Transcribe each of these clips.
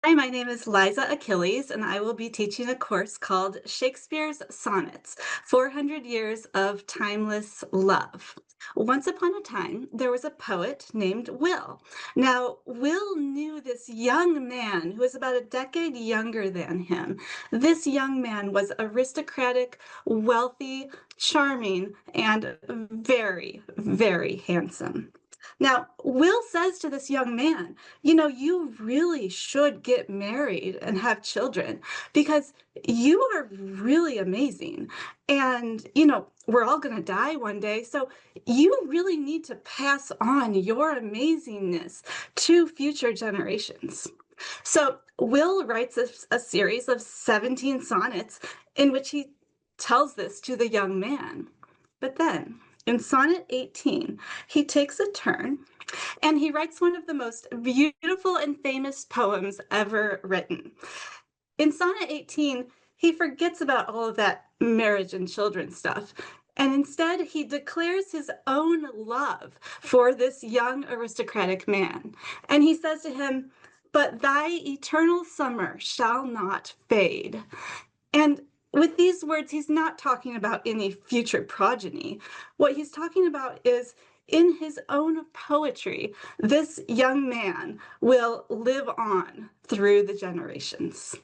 Hi, my name is Liza Achilles, and I will be teaching a course called Shakespeare's Sonnets, 400 Years of Timeless Love. Once upon a time, there was a poet named Will. Now, Will knew this young man who was about a decade younger than him. This young man was aristocratic, wealthy, charming, and very, very handsome. Now, Will says to this young man, you really should get married and have children because you are really amazing. And, we're all going to die one day. So you really need to pass on your amazingness to future generations. So Will writes a series of 17 sonnets in which he tells this to the young man. But then in Sonnet 18, he takes a turn and he writes one of the most beautiful and famous poems ever written. In Sonnet 18, he forgets about all of that marriage and children stuff. And instead, he declares his own love for this young aristocratic man. And he says to him, "But thy eternal summer shall not fade." And with these words, he's not talking about any future progeny. What he's talking about is in his own poetry, this young man will live on through the generations.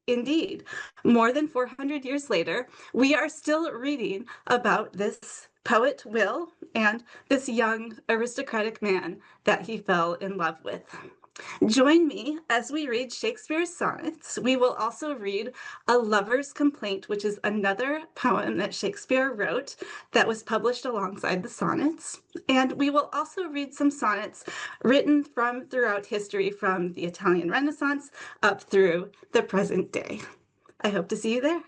Indeed, more than 400 years later, we are still reading about this poet Will and this young aristocratic man that he fell in love with. Join me as we read Shakespeare's sonnets. We will also read A Lover's Complaint, which is another poem that Shakespeare wrote that was published alongside the sonnets. And we will also read some sonnets written from throughout history from the Italian Renaissance up through the present day. I hope to see you there.